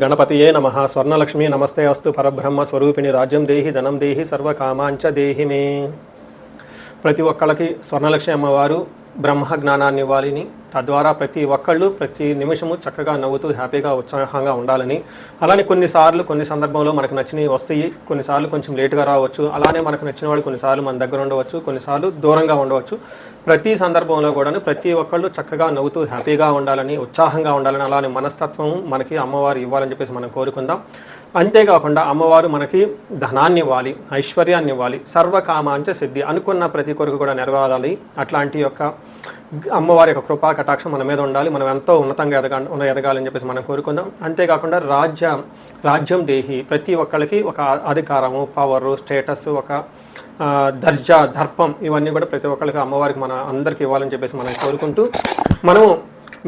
గణపతియే నమః. స్వర్ణలక్ష్మి నమస్తే అస్తు. పరబ్రహ్మ స్వరూపిణి రాజ్యం దేహి ధనం దేహి సర్వకామాంచ దేహి మే. ప్రతి ఒక్కళ్ళకి స్వర్ణలక్ష్మి అమ్మవారు బ్రహ్మ జ్ఞానాన్ని ఇవ్వాలని, తద్వారా ప్రతి ఒక్కళ్ళు ప్రతి నిమిషము చక్కగా నవ్వుతూ హ్యాపీగా ఉత్సాహంగా ఉండాలని, అలానే కొన్నిసార్లు కొన్ని సందర్భంలో మనకు నచ్చినవి వస్తాయి, కొన్నిసార్లు కొంచెం లేటుగా రావచ్చు, అలానే మనకు నచ్చిన వాళ్ళు కొన్నిసార్లు మన దగ్గర ఉండవచ్చు, కొన్నిసార్లు దూరంగా ఉండవచ్చు. ప్రతి సందర్భంలో కూడా ప్రతి ఒక్కళ్ళు చక్కగా నవ్వుతూ హ్యాపీగా ఉండాలని, ఉత్సాహంగా ఉండాలని, అలానే మనస్తత్వం మనకి అమ్మవారు ఇవ్వాలని చెప్పేసి మనం కోరుకుందాం. అంతేకాకుండా అమ్మవారు మనకి ధనాన్ని ఇవ్వాలి, ఐశ్వర్యాన్ని ఇవ్వాలి, సర్వకామాంచ సిద్ధి, అనుకున్న ప్రతి కొరకు కూడా నెరవేరాలి. అట్లాంటి యొక్క అమ్మవారి యొక్క కృపా కటాక్షం మన మీద ఉండాలి. మనం ఎంతో ఉన్నతంగా ఎదగాలని చెప్పేసి మనం కోరుకుందాం. అంతేకాకుండా రాజ్యం దేహి, ప్రతి ఒక్కరికి ఒక అధికారము, పవరు, స్టేటస్, ఒక దర్జా, దర్పం, ఇవన్నీ కూడా ప్రతి ఒక్కరికి అమ్మవారికి మన అందరికీ ఇవ్వాలని చెప్పేసి మనం కోరుకుంటూ మనము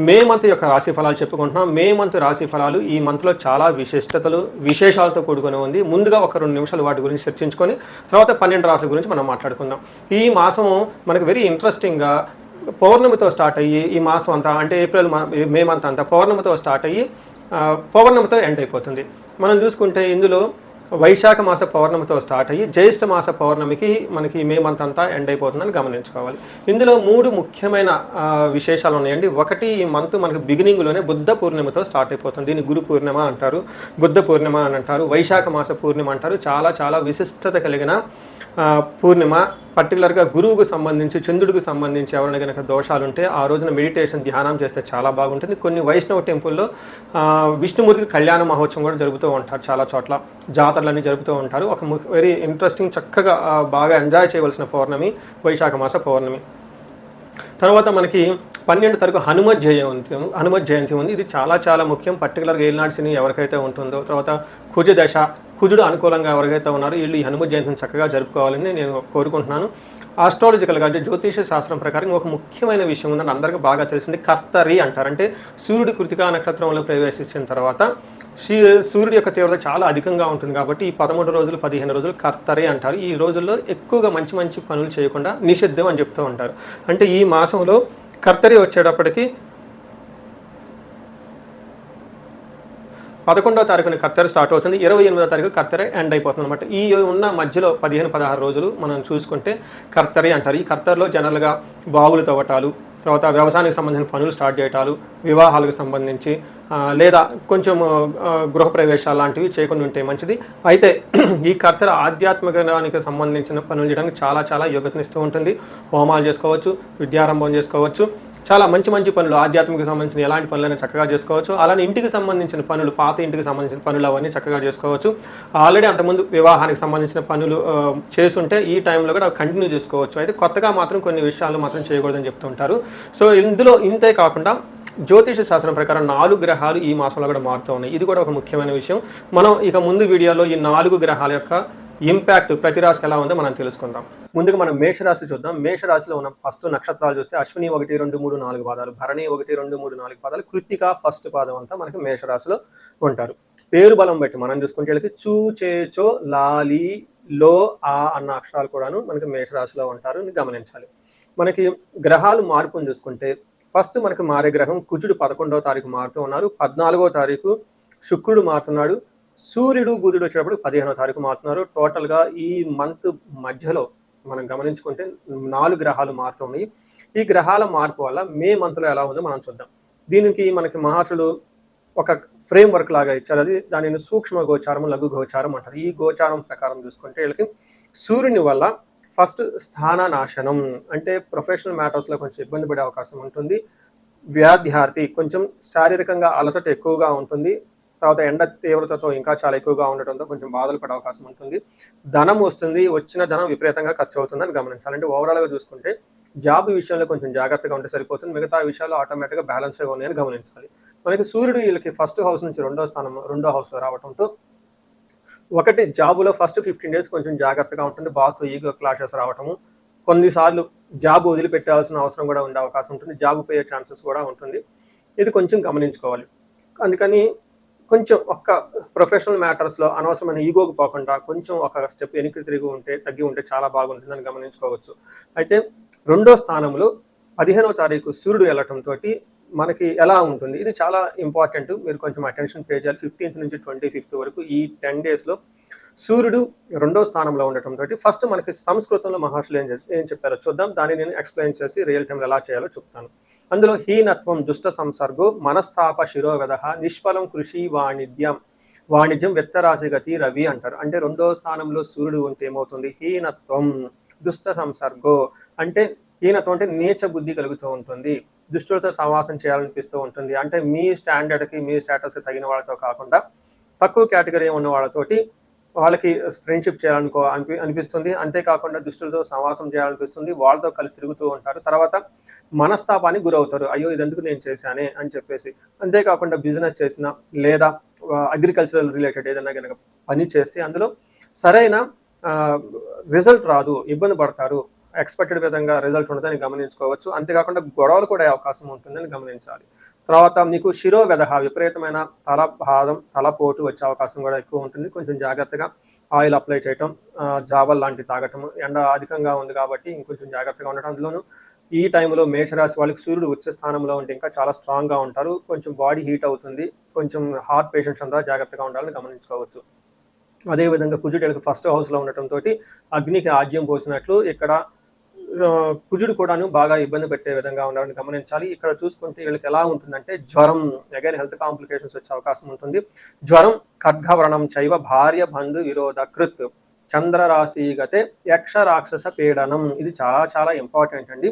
మే మంత్ యొక్క రాశి ఫలాలు చెప్పుకుంటున్నాం. మే మంత్ రాశి ఫలాలు ఈ మంత్లో చాలా విశేషాలతో కూడుకొని ఉంది. ముందుగా ఒక 2 నిమిషాలు వాటి గురించి చర్చించుకొని తర్వాత 12 రాశుల గురించి మనం మాట్లాడుకుందాం. ఈ మాసం మనకు వెరీ ఇంట్రెస్టింగ్గా పౌర్ణమితో స్టార్ట్ అయ్యి ఈ మాసం అంతా అంటే మే మంత్ అంతా పౌర్ణమితో స్టార్ట్ అయ్యి పౌర్ణమితో ఎండ్ అయిపోతుంది. మనం చూసుకుంటే ఇందులో వైశాఖ మాస పౌర్ణమితో స్టార్ట్ అయ్యి జ్యేష్ఠ మాస పౌర్ణమికి మనకి మే మంత్ అంతా ఎండ్ అయిపోతుందని గమనించుకోవాలి. ఇందులో 3 ముఖ్యమైన విశేషాలు ఉన్నాయండి. ఒకటి, ఈ మంత్ మనకి బిగినింగ్లోనే బుద్ధ పూర్ణిమతో స్టార్ట్ అయిపోతుంది. దీన్ని గురు పూర్ణిమ అంటారు, బుద్ధ పూర్ణిమ అని అంటారు, వైశాఖ మాస పూర్ణిమ అంటారు. చాలా చాలా విశిష్టత కలిగిన పూర్ణిమ. పర్టికులర్గా గురువుకు సంబంధించి, చంద్రుడికి సంబంధించి ఎవరైనా కనుక దోషాలు ఉంటే ఆ రోజున మెడిటేషన్, ధ్యానం చేస్తే చాలా బాగుంటుంది. కొన్ని వైష్ణవ టెంపుల్లో విష్ణుమూర్తికి కళ్యాణ మహోత్సవం కూడా జరుపుతూ ఉంటారు. చాలా చోట్ల జాతరలన్నీ జరుపుతూ ఉంటారు. ఒక వెరీ ఇంట్రెస్టింగ్, చక్కగా బాగా ఎంజాయ్ చేయవలసిన పౌర్ణమి వైశాఖ మాస పౌర్ణమి. తర్వాత మనకి 12 తారీఖు హనుమత్ జయంతి ఉంది. ఇది చాలా చాలా ముఖ్యం. పర్టికులర్గా ఏలినాటి శని ఎవరికైతే ఉంటుందో, తర్వాత కుజదశ, కుజుడు అనుకూలంగా ఎవరికైతే ఉన్నారో వీళ్ళు ఈ హనుమత్ జయంతిని చక్కగా జరుపుకోవాలని నేను కోరుకుంటున్నాను. ఆస్ట్రాలజికల్గా అంటే జ్యోతిష శాస్త్రం ప్రకారం ఒక ముఖ్యమైన విషయం ఉందని అందరికీ బాగా తెలిసింది, కర్తరి అంటారు. అంటే సూర్యుడి కృతికా నక్షత్రంలో ప్రవేశించిన తర్వాత సూర్యుడి యొక్క తీవ్రత చాలా అధికంగా ఉంటుంది కాబట్టి ఈ 13 రోజులు 15 రోజులు కర్తరి అంటారు. ఈ రోజుల్లో ఎక్కువగా మంచి మంచి పనులు చేయకుండా నిషిద్ధం అని చెప్తూ ఉంటారు. అంటే ఈ మాసంలో కర్తరి వచ్చేటప్పటికి 11వ తారీఖున కర్తరి స్టార్ట్ అవుతుంది, 28వ తారీఖు కర్తరి ఎండ్ అయిపోతుంది అనమాట. ఈ ఉన్న మధ్యలో 15-16 రోజులు మనం చూసుకుంటే కర్తరి అంటారు. ఈ కర్తరిలో జనరల్గా బావులు తవ్వటాలు, తర్వాత వ్యవసాయానికి సంబంధించిన పనులు స్టార్ట్ చేయటాలు, వివాహాలకు సంబంధించి లేదా కొంచెం గృహప్రవేశాలు లాంటివి చేయకుండా ఉంటే మంచిది. అయితే ఈ కర్తరి ఆధ్యాత్మికానికి సంబంధించిన పనులు చేయడానికి చాలా చాలా యోగ్యతనిస్తూ ఉంటుంది. హోమాలు చేసుకోవచ్చు, విద్యారంభం చేసుకోవచ్చు, చాలా మంచి మంచి పనులు, ఆధ్యాత్మిక సంబంధించిన ఎలాంటి పనులైనా చక్కగా చేసుకోవచ్చు. అలానే ఇంటికి సంబంధించిన పనులు, పాత ఇంటికి సంబంధించిన పనులు అవన్నీ చక్కగా చేసుకోవచ్చు. ఆల్రెడీ అంతకుముందు వివాహానికి సంబంధించిన పనులు చేస్తుంటే ఈ టైంలో కూడా కంటిన్యూ చేసుకోవచ్చు. అయితే కొత్తగా మాత్రం కొన్ని విషయాలు మాత్రం చేయకూడదని చెప్తుంటారు. సో ఇందులో ఇంతే కాకుండా జ్యోతిష శాస్త్రం ప్రకారం 4 గ్రహాలు ఈ మాసంలో కూడా మారుతూ ఉన్నాయి. ఇది కూడా ఒక ముఖ్యమైన విషయం. మనం ఇక ముందు వీడియోలో ఈ 4 గ్రహాల యొక్క ఇంపాక్ట్ ప్రతి రాశికి ఎలా ఉందో మనం తెలుసుకుందాం. ముందుగా మనం మేషరాశి చూద్దాం. మేషరాశిలో ఉన్న ఫస్ట్ నక్షత్రాలు చూస్తే అశ్విని 1, 2, 3, 4 పాదాలు, భరణి 1, 2, 3, 4 పాదాలు, కృత్తిక ఫస్ట్ పాదం అంతా మనకి మేషరాశిలో ఉంటారు. పేరు బలం బట్టి మనం చూసుకుంటే వీళ్ళకి చూ, చే, చో, లాలి, లో, ఆ అన్న అక్షరాలు కూడాను మనకి మేషరాశిలో ఉంటారు, గమనించాలి. మనకి గ్రహాలు మార్పును చూసుకుంటే ఫస్ట్ మనకి మారే గ్రహం కుజుడు 11వ తారీఖు మారుతూ ఉన్నారు, 14వ తారీఖు శుక్రుడు మారుతున్నాడు, సూర్యుడు బుధుడు వచ్చేటప్పుడు 15వ తారీఖు మారుతున్నారు. టోటల్గా ఈ మంత్ మధ్యలో మనం గమనించుకుంటే 4 గ్రహాలు మారుతున్నాయి. ఈ గ్రహాల మార్పు వల్ల మే మంత్లో ఎలా ఉందో మనం చూద్దాం. దీనికి మనకి మహర్షులు ఒక ఫ్రేమ్ వర్క్ లాగా ఇచ్చారు. అది దానిని సూక్ష్మ గోచారం, లఘు గోచారం అంటారు. ఈ గోచారం ప్రకారం చూసుకుంటే వీళ్ళకి సూర్యుని వల్ల ఫస్ట్ స్థాన నాశనం, అంటే ప్రొఫెషనల్ మ్యాటర్స్లో కొంచెం ఇబ్బంది పడే అవకాశం ఉంటుంది. వ్యాధ్యార్థి కొంచెం శారీరకంగా అలసట ఎక్కువగా ఉంటుంది. తర్వాత ఎండ తీవ్రతతో ఇంకా చాలా ఎక్కువగా ఉండటంతో కొంచెం బాధలు పడే అవకాశం ఉంటుంది. ధనం వస్తుంది, వచ్చిన ధనం విపరీతంగా ఖర్చు అవుతుందని గమనించాలి. అంటే ఓవరాల్గా చూసుకుంటే జాబ్ విషయంలో కొంచెం జాగ్రత్తగా ఉంటే సరిపోతుంది, మిగతా విషయాలు ఆటోమేటిక్గా బ్యాలెన్స్గా ఉన్నాయని గమనించాలి. మనకి సూర్యుడు వీళ్ళకి ఫస్ట్ హౌస్ నుంచి 2వ హౌస్లో రావడంతో ఒకటి జాబులో ఫస్ట్ 15 డేస్ కొంచెం జాగ్రత్తగా ఉంటుంది, బాస్తో ఈగో క్లాషెస్ రావటము, కొన్నిసార్లు జాబ్ వదిలిపెట్టాల్సిన అవసరం కూడా ఉండే అవకాశం ఉంటుంది, జాబ్ పోయే ఛాన్సెస్ కూడా ఉంటుంది. ఇది కొంచెం గమనించుకోవాలి. అందుకని కొంచెం ఒక్క ప్రొఫెషనల్ మ్యాటర్స్లో అనవసరమైన ఈగోకు పోకుండా కొంచెం ఒక స్టెప్ వెనక్కి తగ్గి ఉంటే చాలా బాగుంటుందని గమనించుకోవచ్చు. అయితే 2వ స్థానంలో 15వ తారీఖు సూర్యుడు వెళ్ళటంతో మనకి ఎలా ఉంటుంది, ఇది చాలా ఇంపార్టెంట్. మీరు కొంచెం అటెన్షన్ పే చేయాలి. 15th నుంచి 25th వరకు ఈ 10 డేస్లో సూర్యుడు 2వ స్థానంలో ఉండటంతో ఫస్ట్ మనకి సంస్కృతంలో మహర్షులు ఏం చెప్పారో చూద్దాం. దాన్ని నేను ఎక్స్ప్లెయిన్ చేసి రియల్ టైంలో ఎలా చేయాలో చెప్తాను. అందులో హీనత్వం దుష్ట సంసర్గో మనస్తాప శిరోగద నిష్ఫలం కృషి వాణిజ్యం వ్యక్తరాశి గతి రవి అంటారు. అంటే 2వ స్థానంలో సూర్యుడు ఉంటే ఏమవుతుంది, హీనత్వం దుష్ట సంసర్గో అంటే హీనత్వం అంటే నీచ బుద్ధి కలుగుతూ ఉంటుంది, దుష్టులతో సహవాసం చేయాలనిపిస్తూ ఉంటుంది. అంటే మీ స్టాండర్డ్కి మీ స్టేటస్కి తగిన వాళ్ళతో కాకుండా తక్కువ కేటగిరీ ఉన్న వాళ్ళకి ఫ్రెండ్షిప్ అనిపిస్తుంది. అంతేకాకుండా దుష్టులతో సహవాసం చేయాలనిపిస్తుంది, వాళ్ళతో కలిసి తిరుగుతూ ఉంటారు. తర్వాత మనస్తాపానికి గురవుతారు, అయ్యో ఇదెందుకు నేను చేశానే అని చెప్పేసి. అంతేకాకుండా బిజినెస్ చేసిన లేదా అగ్రికల్చరల్ రిలేటెడ్ ఏదైనా కనుక పని చేస్తే అందులో సరైన రిజల్ట్ రాదు, ఇబ్బంది పడతారు, ఎక్స్పెక్టెడ్ విధంగా రిజల్ట్ ఉండదని గమనించుకోవచ్చు. అంతేకాకుండా గొడవలు కూడా అవకాశం ఉంటుందని గమనించాలి. తర్వాత మీకు శిరోగదహ విపరీతమైన తలపోటు వచ్చే అవకాశం కూడా ఎక్కువ ఉంటుంది. కొంచెం జాగ్రత్తగా ఆయిల్ అప్లై చేయటం, జావల్ లాంటి తాగటం, ఎండ అధికంగా ఉంది కాబట్టి ఇంకొంచెం జాగ్రత్తగా ఉండటం. అందులోనూ ఈ టైంలో మేషరాశి వాళ్ళకి సూర్యుడు ఉచ్చ స్థానంలో ఉంటే ఇంకా చాలా స్ట్రాంగ్గా ఉంటారు, కొంచెం బాడీ హీట్ అవుతుంది, కొంచెం హార్ట్ పేషెంట్స్ అంతా జాగ్రత్తగా ఉండాలని గమనించుకోవచ్చు. అదేవిధంగా కుజుడు వీళ్ళకి ఫస్ట్ హౌస్లో ఉండటంతో అగ్నికి ఆజ్యం పోసినట్లు ఇక్కడ కుజుడు కూడాను బాగా ఇబ్బంది పెట్టే విధంగా ఉండాలని గమనించాలి. ఇక్కడ చూసుకుంటే వీళ్ళకి ఎలా ఉంటుందంటే జ్వరం, అగైన్ హెల్త్ కాంప్లికేషన్స్ వచ్చే అవకాశం ఉంటుంది. జ్వరం, ఖడ్గవ్రణం చైవ భార్య బంధు విరోధ కృత్ చంద్రరాశి గతే యక్ష రాక్షస పీడనం. ఇది చాలా చాలా ఇంపార్టెంట్ అండి.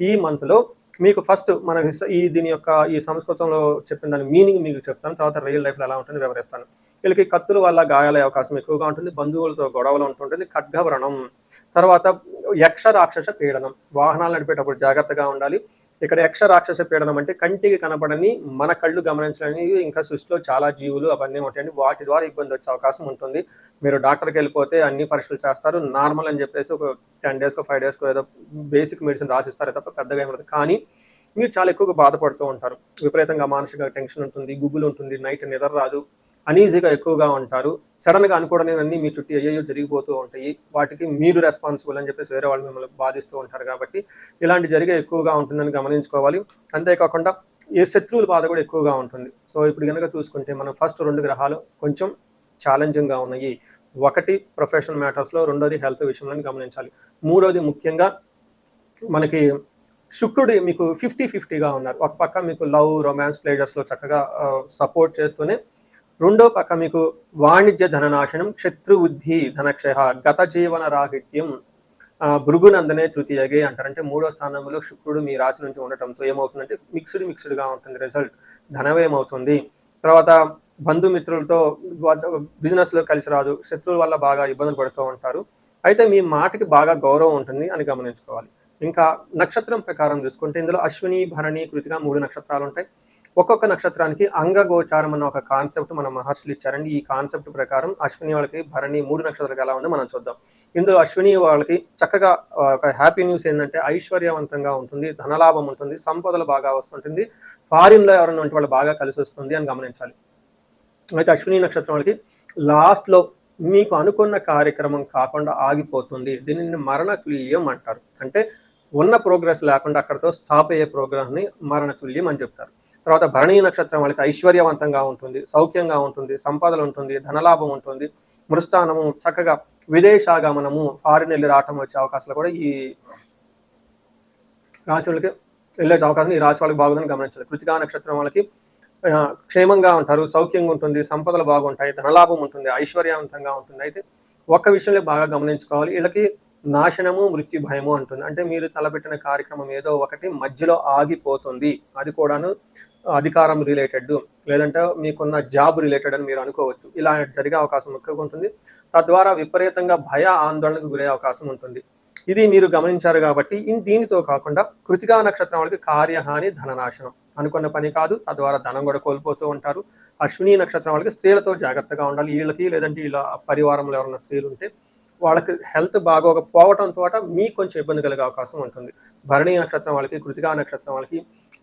ఈ మంత్లో మీకు ఫస్ట్ మనకి దీని యొక్క ఈ సంస్కృతంలో చెప్పిన దాని మీనింగ్ మీకు చెప్తాను, తర్వాత రియల్ లైఫ్లో ఎలా ఉంటుంది వివరిస్తాను. వీళ్ళకి కత్తుల వల్ల గాయాలయ్యే అవకాశం ఎక్కువగా ఉంటుంది, బంధువులతో గొడవలు ఉంటుంటుంది, ఖడ్గవ్రణం. తర్వాత యక్ష రాక్షస పీడనం, వాహనాలు నడిపేటప్పుడు జాగ్రత్తగా ఉండాలి. ఇక్కడ యక్ష రాక్షస పీడనం అంటే కంటికి కనపడని, మన కళ్ళు గమనించని ఇంకా సృష్టిలో చాలా జీవులు అవన్నీ ఉంటాయండి, వాటి ద్వారా ఇబ్బంది వచ్చే అవకాశం ఉంటుంది. మీరు డాక్టర్కి వెళ్ళిపోతే అన్ని పరీక్షలు చేస్తారు, నార్మల్ అని చెప్పేసి ఒక 10 డేస్కో 5 డేస్కో ఏదో బేసిక్ మెడిసిన్ రాసిస్తారు తప్ప పెద్దగా ఏమి. కానీ మీరు చాలా ఎక్కువగా బాధపడుతూ ఉంటారు, విపరీతంగా మానసిక టెన్షన్ ఉంటుంది, గుబులు ఉంటుంది, నైట్ నిద్ర రాదు, అనీజీగా ఎక్కువగా ఉంటారు, సడన్గా అనుకోవడాన్ని మీ చుట్టూ అయ్యో జరిగిపోతూ ఉంటాయి, వాటికి మీరు రెస్పాన్సిబుల్ అని చెప్పేసి వేరే వాళ్ళు మిమ్మల్ని బాధిస్తూ ఉంటారు. కాబట్టి ఇలాంటి జరిగే ఎక్కువగా ఉంటుందని గమనించుకోవాలి. అంతేకాకుండా ఏ శత్రువుల బాధ కూడా ఎక్కువగా ఉంటుంది. సో ఇప్పుడు కనుక చూసుకుంటే మనం ఫస్ట్ 2 గ్రహాలు కొంచెం ఛాలెంజింగ్గా ఉన్నాయి. ఒకటి ప్రొఫెషనల్ మ్యాటర్స్లో, రెండోది హెల్త్ విషయంలో గమనించాలి. మూడోది ముఖ్యంగా మనకి శుక్రుడు మీకు 50-50గా ఉన్నారు. ఒక పక్క మీకు లవ్, రొమాన్స్, ప్లేజర్స్లో చక్కగా సపోర్ట్ చేస్తూనే రెండో పక్క మీకు వాణిజ్య ధననాశనం, శత్రుబుద్ధి, ధనక్షయ, గత జీవన రాహిత్యం, భృగునందనే తృతీయగే అంటారు. అంటే 3వ స్థానంలో శుక్రుడు మీ రాశి నుంచి ఉండటంతో ఏమవుతుందంటే మిక్స్డ్గా ఉంటుంది రిజల్ట్, ధనవేమవుతుంది. తర్వాత బంధుమిత్రులతో బిజినెస్లో కలిసి రాదు, శత్రువుల వల్ల బాగా ఇబ్బందులు పడుతూ ఉంటారు. అయితే మీ మాటకి బాగా గౌరవం ఉంటుంది అని గమనించుకోవాలి. ఇంకా నక్షత్రం ప్రకారం చూసుకుంటే ఇందులో అశ్విని, భరణి, కృతిక 3 నక్షత్రాలు ఉంటాయి. ఒక్కొక్క నక్షత్రానికి అంగగోచారం అన్న ఒక కాన్సెప్ట్ మన మహర్షులు ఇచ్చారండి. ఈ కాన్సెప్ట్ ప్రకారం అశ్విని వాళ్ళకి, భరణి 3 నక్షత్రాలకు ఎలా ఉందో మనం చూద్దాం. ఇందులో అశ్విని వాళ్ళకి చక్కగా ఒక హ్యాపీ న్యూస్ ఏంటంటే ఐశ్వర్యవంతంగా ఉంటుంది, ధనలాభం ఉంటుంది, సంపదలు బాగా వస్తుంటుంది, ఫారిన్లో ఎవరైనా ఉంటే వాళ్ళు బాగా కలిసి వస్తుంది అని గమనించాలి. అయితే అశ్విని నక్షత్రం వాళ్ళకి లాస్ట్లో మీకు అనుకున్న కార్యక్రమం కాకుండా ఆగిపోతుంది, దీనిని మరణతుల్యం అంటారు. అంటే ఉన్న ప్రోగ్రెస్ లేకుండా అక్కడతో స్టాప్ అయ్యే ప్రోగ్రామ్ని మరణతుల్యం అని చెప్తారు. తర్వాత భరణీ నక్షత్రం వాళ్ళకి ఐశ్వర్యవంతంగా ఉంటుంది, సౌఖ్యంగా ఉంటుంది, సంపదలు ఉంటుంది, ధనలాభం ఉంటుంది, మృష్టానము, చక్కగా విదేశాగమనము, ఫారిన్ వెళ్ళి రావటం వచ్చే అవకాశాలు కూడా ఈ రాశి వాళ్ళకి వెళ్ళే అవకాశం ఈ రాశి వాళ్ళకి బాగుందని గమనించాలి. కృతికా నక్షత్రం వాళ్ళకి క్షేమంగా ఉంటారు, సౌఖ్యంగా ఉంటుంది, సంపదలు బాగుంటాయి, ధనలాభం ఉంటుంది, ఐశ్వర్యవంతంగా ఉంటుంది. అయితే ఒక్క విషయంలో బాగా గమనించుకోవాలి, వీళ్ళకి నాశనము, మృత్యు భయము అంటుంది. అంటే మీరు తలపెట్టిన కార్యక్రమం ఏదో ఒకటి మధ్యలో ఆగిపోతుంది, అది కూడాను అధికారం రిలేటెడ్ లేదంటే మీకున్న జాబ్ రిలేటెడ్ అని మీరు అనుకోవచ్చు. ఇలా జరిగే అవకాశం ఎక్కువగా ఉంటుంది. తద్వారా విపరీతంగా భయ ఆందోళనకు గురే అవకాశం ఉంటుంది. ఇది మీరు గమనించారు కాబట్టి దీనితో కాకుండా కృతికా నక్షత్రం వాళ్ళకి కార్యహాని, ధననాశనం, అనుకున్న పని కాదు, తద్వారా ధనం కూడా కోల్పోతూ ఉంటారు. అశ్విని నక్షత్రం వాళ్ళకి స్త్రీలతో జాగ్రత్తగా ఉండాలి. వీళ్ళకి లేదంటే ఇలా పరివారంలో ఎవరైనా స్త్రీలు ఉంటే వాళ్ళకి హెల్త్ బాగోకపోవడంతో మీకు కొంచెం ఇబ్బంది కలిగే అవకాశం ఉంటుంది. భరణీ నక్షత్రం వాళ్ళకి, కృతికా నక్షత్రం వాళ్ళకి,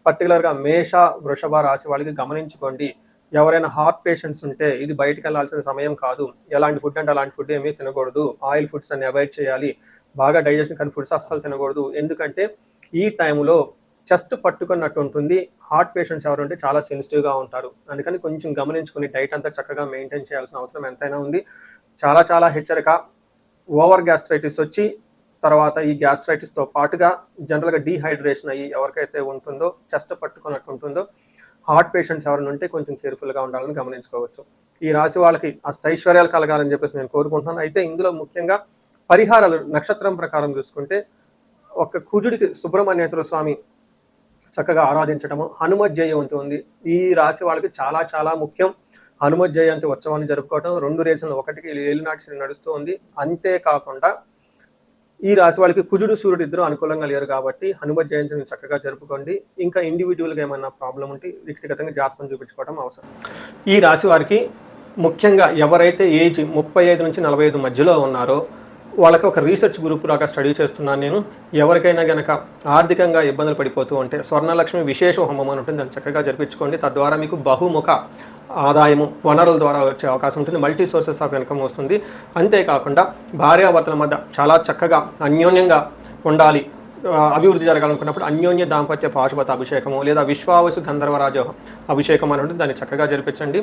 పర్టికులర్గా మేష, వృషభ రాశి వాళ్ళకి గమనించుకోండి. ఎవరైనా హార్ట్ పేషెంట్స్ ఉంటే ఇది బయటకు వెళ్ళాల్సిన సమయం కాదు. ఎలాంటి ఫుడ్ అంటే అలాంటి ఫుడ్ ఏమీ తినకూడదు, ఆయిల్ ఫుడ్స్ అన్ని అవాయిడ్ చేయాలి, బాగా డైజెషన్ కానీ ఫుడ్స్ అస్సలు తినకూడదు. ఎందుకంటే ఈ టైంలో చెస్ట్ పట్టుకున్నట్టు ఉంటుంది. హార్ట్ పేషెంట్స్ ఎవరు ఉంటే చాలా సెన్సిటివ్గా ఉంటారు. అందుకని కొంచెం గమనించుకుని డైట్ అంతా చక్కగా మెయింటైన్ చేయాల్సిన అవసరం ఎంతైనా ఉంది. చాలా చాలా హెచ్చరిక. ఓవర్ గ్యాస్ట్రైటిస్ వచ్చి తర్వాత ఈ గ్యాస్ట్రైటిస్తో పాటుగా జనరల్గా డీహైడ్రేషన్ అయ్యి ఎవరికైతే ఉంటుందో చెస్ట్ పట్టుకున్నట్టు ఉంటుందో హార్ట్ పేషెంట్స్ ఎవరైనా ఉంటే కొంచెం కేర్ఫుల్గా ఉండాలని గమనించుకోవచ్చు. ఈ రాశి వాళ్ళకి అష్టైశ్వర్యాలు కలగాలని చెప్పేసి నేను కోరుకుంటున్నాను. అయితే ఇందులో ముఖ్యంగా పరిహారాలు నక్షత్రం ప్రకారం చూసుకుంటే ఒక కుజుడికి సుబ్రహ్మణ్యేశ్వర స్వామి చక్కగా ఆరాధించడము, హనుమత్ జయంతి ఉంది. ఈ రాశి వాళ్ళకి చాలా చాలా ముఖ్యం. హనుమత్ జయంతి ఉత్సవాన్ని జరుపుకోవటం 2 రీజన్లు. ఒకటికి ఏలినాటి శని నడుస్తూ ఉంది. అంతేకాకుండా ఈ రాశి వాళ్ళకి కుజుడు సూర్యుడు ఇద్దరు అనుకూలంగా లేరు కాబట్టి హనుమత్ జయంతిని చక్కగా జరుపుకోండి. ఇంకా ఇండివిజువల్గా ఏమైనా ప్రాబ్లం ఉంటే వ్యక్తిగతంగా జాతకం చూపించుకోవడం అవసరం. ఈ రాశి వారికి ముఖ్యంగా ఎవరైతే ఏజ్ 35 నుంచి 45 మధ్యలో ఉన్నారో వాళ్ళకి ఒక రీసెర్చ్ గ్రూప్ లాగా స్టడీ చేస్తున్నాను నేను. ఎవరికైనా కనుక ఆర్థికంగా ఇబ్బందులు పడిపోతూ ఉంటే స్వర్ణలక్ష్మి విశేష హోమం అని ఉంటుంది, దాన్ని చక్కగా జరిపించుకోండి. తద్వారా మీకు బహుముఖ ఆదాయము వనరుల ద్వారా వచ్చే అవకాశం ఉంటుంది. మల్టీ సోర్సెస్ ఆఫ్ ఇన్కమ్ వస్తుంది. అంతేకాకుండా భార్యాభర్తల మధ్య చాలా చక్కగా అన్యోన్యంగా ఉండాలి, అభివృద్ధి జరగాలనుకున్నప్పుడు అన్యోన్య దాంపత్య పాశుపత అభిషేకము లేదా విశ్వావసు గంధర్వరాజ అభిషేకం అని ఉంటుంది, దాన్ని చక్కగా జరిపించండి.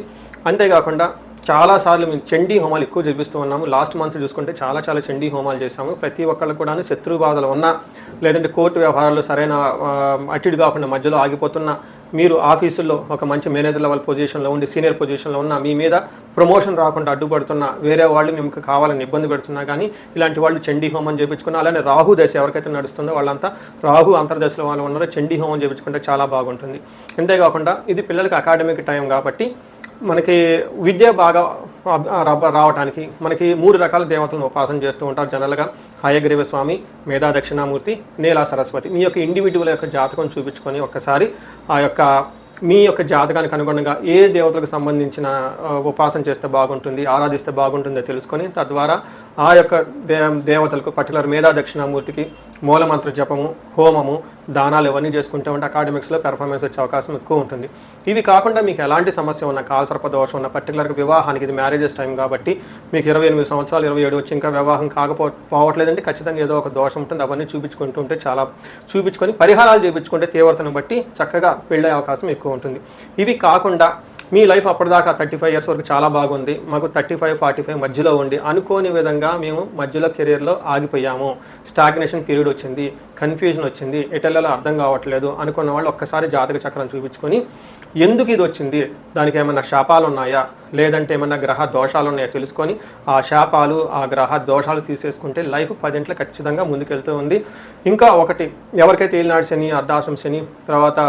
అంతేకాకుండా చాలాసార్లు మేము చండీ హోమాలు ఎక్కువ జరిపిస్తూ ఉన్నాము. లాస్ట్ మంత్ చూసుకుంటే చాలా చండీ హోమాలు చేస్తాము. ప్రతి ఒక్కళ్ళు కూడా శత్రు బాధలు ఉన్నా లేదంటే కోర్టు వ్యవహారాలు సరైన అటిడ్ కాకుండా మధ్యలో ఆగిపోతున్న మీరు ఆఫీసుల్లో ఒక మంచి మేనేజర్ లెవెల్ పొజిషన్లో ఉండి సీనియర్ పొజిషన్లో ఉన్న మీ మీద ప్రమోషన్ రాకుండా అడ్డుపడుతున్న వేరే వాళ్ళు మీకు కావాలని ఇబ్బంది పెడుతున్నా కానీ ఇలాంటి వాళ్ళు చండీ హోమం చేయించుకున్న, అలానే రాహు దశ ఎవరికైతే నడుస్తుందో వాళ్ళంతా రాహు అంతర్దశలో వాళ్ళు ఉన్నారో చండీ హోమం చేయించుకుంటే చాలా బాగుంటుంది. అంతేకాకుండా ఇది పిల్లలకి అకాడమిక్ టైం కాబట్టి మనకి విద్య బాగా రావడానికి మనకి 3 రకాల దేవతలను ఉపాసన చేస్తూ ఉంటారు జనరల్గా. హయగ్రీవ స్వామి, మేధా దక్షిణామూర్తి, నీలా సరస్వతి. మీ యొక్క ఇండివిజువల్ యొక్క జాతకం చూపించుకొని ఒక్కసారి ఆ యొక్క మీ యొక్క జాతకానికి అనుగుణంగా ఏ దేవతలకు సంబంధించిన ఉపాసన చేస్తే బాగుంటుంది, ఆరాధిస్తే బాగుంటుందో తెలుసుకొని తద్వారా ఆ యొక్క దేవతలకు పర్టికులర్ మేధా దక్షిణామూర్తికి మూలమంత్ర జపము, హోమము, దానాలు ఇవన్నీ చేసుకుంటూ ఉంటే అకాడమిక్స్లో పెర్ఫార్మెన్స్ వచ్చే అవకాశం ఎక్కువ ఉంటుంది. ఇవి కాకుండా మీకు ఎలాంటి సమస్య ఉన్న, కాలసర్ప దోషం ఉన్న, పర్టికులర్గా వివాహానికి ఇది మ్యారేజెస్ టైం కాబట్టి మీకు 28 సంవత్సరాలు 27 వచ్చి ఇంకా వివాహం కాకపోవట్లేదంటే ఖచ్చితంగా ఏదో ఒక దోషం ఉంటుంది. అవన్నీ చూపించుకుంటూ ఉంటే చూపించుకొని పరిహారాలు చేయించుకుంటే తీవ్రతను బట్టి చక్కగా పెళ్ళే అవకాశం ఎక్కువ ఉంటుంది. ఇవి కాకుండా మీ లైఫ్ అప్పటిదాకా 35 ఇయర్స్ వరకు చాలా బాగుంది, మాకు 35-45 మధ్యలో ఉండి అనుకోని విధంగా మేము మధ్యలో కెరీర్లో ఆగిపోయాము, స్టాగ్నేషన్ పీరియడ్ వచ్చింది, కన్ఫ్యూజన్ వచ్చింది, ఎటెల్లలో అర్థం కావట్లేదు అనుకున్న వాళ్ళు ఒక్కసారి జాతక చక్రం చూపించుకొని ఎందుకు ఇది వచ్చింది, దానికి ఏమైనా శాపాలు ఉన్నాయా లేదంటే ఏమైనా గ్రహ దోషాలు ఉన్నాయో తెలుసుకొని ఆ శాపాలు ఆ గ్రహ దోషాలు తీసేసుకుంటే లైఫ్ 10 ఖచ్చితంగా ముందుకెళ్తూ ఉంది. ఇంకా ఒకటి, ఎవరికైతే ఏలినాడు శని, అర్ధాశ్రమ శని, తర్వాత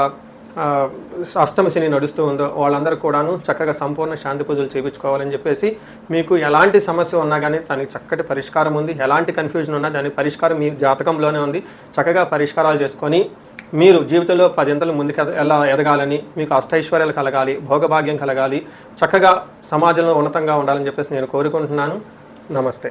అష్టమ శని నడుస్తూ ఉందో వాళ్ళందరూ కూడాను చక్కగా సంపూర్ణ శాంతి పూజలు చేయించుకోవాలని చెప్పేసి, మీకు ఎలాంటి సమస్య ఉన్నా కానీ దానికి చక్కటి పరిష్కారం ఉంది. ఎలాంటి కన్ఫ్యూజన్ ఉన్నా దానికి పరిష్కారం మీ జాతకంలోనే ఉంది. చక్కగా పరిష్కారాలు చేసుకొని మీరు జీవితంలో 10 అంతలు ముందుకు ఎలా ఎదగాలని, మీకు అష్టైశ్వర్యాలు కలగాలి, భోగభాగ్యం కలగాలి, చక్కగా సమాజంలో ఉన్నతంగా ఉండాలని చెప్పేసి నేను కోరుకుంటున్నాను. నమస్తే.